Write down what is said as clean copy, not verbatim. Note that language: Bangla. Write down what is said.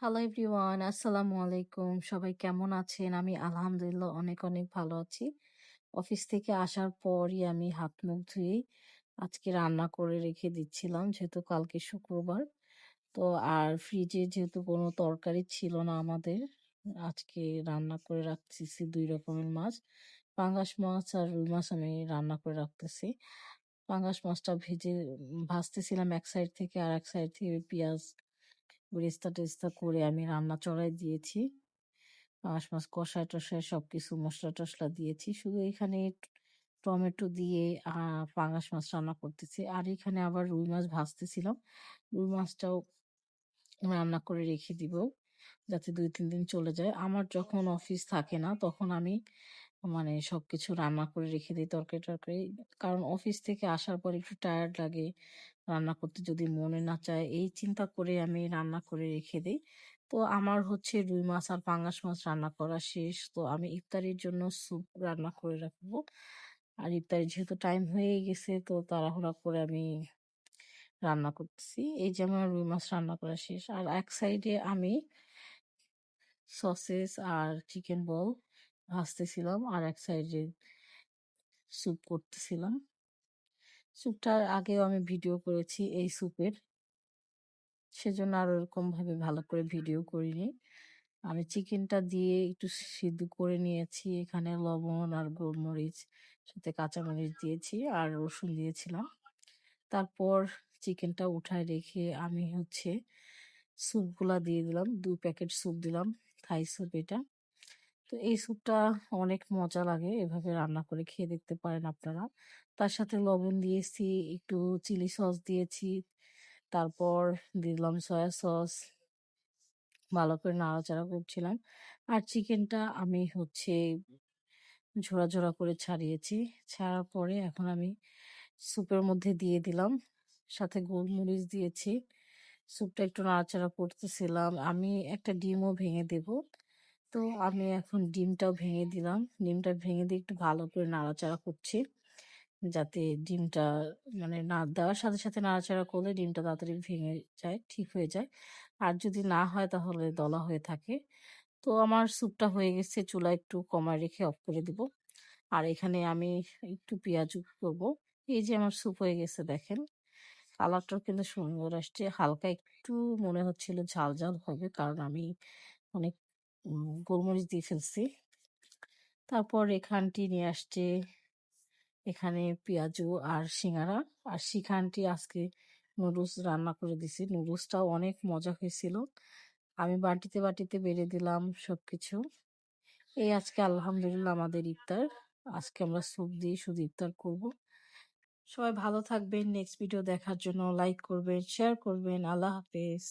হ্যালো এভরিওয়ান, আসসালামু আলাইকুম। সবাই কেমন আছেন? আমি আলহামদুলিল্লাহ অনেক অনেক ভালো আছি। অফিস থেকে আসার পরই আমি হাত মুখ ধুয়েই আজকে রান্না করে রেখে দিচ্ছিলাম, যেহেতু কালকে শুক্রবার। তো আর ফ্রিজে যেহেতু কোনো তরকারি ছিল না আমাদের, আজকে রান্না করে রাখতেছি ২ রকমের মাছ। পাঙ্গাস মাছ আর রুই মাছ আমি রান্না করে রাখতেছি। পাঙ্গাস মাছটা ভাজতেছিলাম এক সাইড থেকে, আরেক সাইড থেকে পেঁয়াজ বেরেস্তা-টেস্তা করে আমি রান্না চড়াই দিয়েছি। পাঙাশ মাছ কষায়-টষায় সবকিছু মসলা-টসলা দিয়েছি। শুধু এখানে টমেটো দিয়ে পাঙাশ মাছ রান্না করতেছি। আর এখানে আবার রুই মাছ ভাজতেছিলাম। রুই মাছটাও রান্না করে রেখে দিব, যাতে ২-৩ দিন চলে যায়। আমার যখন অফিস থাকে না তখন আমি মানে সবকিছু রান্না করে রেখে দেই তরকারি-টরকারি। কারণ অফিস থেকে আসার পর একটু টায়ার্ড লাগে। রান্না করতে যদি মনে না চায়, এই চিন্তা করে আমি রান্না করে রেখে দেই। তো আমার হচ্ছে রুই মাছ আর পাঙ্গাস মাছ রান্না করা শেষ। তো আমি ইফতারির জন্য স্যুপ রান্না করে রাখবো। আর ইফতারির যেহেতু টাইম হয়েই গেছে, তো তাড়াহুড়া করে আমি রান্না করতেছি। এই যে আমার রুই মাছ রান্না করা শেষ। আর এক সাইডে আমি সসেস আর চিকেন বল ভাজতেছিলাম। আর এক সাইডে স্যুপ করতেছিলাম। স্যুপটার আগেও আমি ভিডিও করেছি এই স্যুপের। সেজন্য আর ওরকমভাবে ভালো করে ভিডিও করিনি। আমি চিকেনটা দিয়ে একটু সিদ্ধ করে নিয়েছি। এখানে লবণ আর গোলমরিচ, সাথে কাঁচামরিচ দিয়েছি আর রসুন দিয়েছিলাম। তারপর চিকেনটা উঠায় রেখে আমি হচ্ছে স্যুপগুলা দিয়ে দিলাম। ২ প্যাকেট স্যুপ দিলাম, থাই স্যুপ এটা। তো এই স্যুপটা অনেক মজা লাগে। এভাবে রান্না করে খেয়ে দেখতে পারেন আপনারা। তার সাথে লবণ দিয়েছি, একটু চিলি সস দিয়েছি। তারপর দিলাম সয়া সস। ভালো করে নাড়াচাড়া করছিলাম। আর চিকেনটা আমি হচ্ছে ঝোড়া করে ছাড়িয়েছি। ছাড়ার পরে এখন আমি স্যুপের মধ্যে দিয়ে দিলাম। সাথে গোলমরিচ দিয়েছি। স্যুপটা একটু নাড়াচাড়া করতেছিলাম। আমি একটা ডিমও ভেঙে দেব। তো আমি এখন ডিমটাও ভেঙে দিলাম। ডিমটা ভেঙে দিয়ে একটু ভালো করে নাড়াচাড়া করছি, যাতে ডিমটা মানে না দেওয়ার সাথে সাথে নাড়াচাড়া করলে ডিমটা তাড়াতাড়ি ভেঙে যায়, ঠিক হয়ে যায়। আর যদি না হয় তাহলে দলা হয়ে থাকে। তো আমার স্যুপটা হয়ে গেছে, চুলা একটু কমায় রেখে অফ করে দিব। আর এখানে আমি একটু পেঁয়াজ করব। এই যে আমার স্যুপ হয়ে গেছে, দেখেন কালারটাও কিন্তু সুন্দর আসছে। হালকা একটু মনে হচ্ছিল ঝাল ঝাল হবে, কারণ আমি অনেক গোলমরিচ দিয়ে ফেলছি। তারপর এখানটি নিয়ে আসছে, এখানে পেঁয়াজু আর সিঙ্গারা। আর শিখানটি আজকে নুডলস রান্না করে দিছি। নুডলসটাও অনেক মজা হয়েছিল। আমি বাটিতে বেড়ে দিলাম সবকিছু। এই আজকে আলহামদুলিল্লাহ আমাদের ইফতার। আজকে আমরা স্যুপ দিয়ে শুধু ইফতার করব। সবাই ভালো থাকবেন। নেক্সট ভিডিও দেখার জন্য লাইক করবেন, শেয়ার করবেন। আল্লাহ হাফেজ।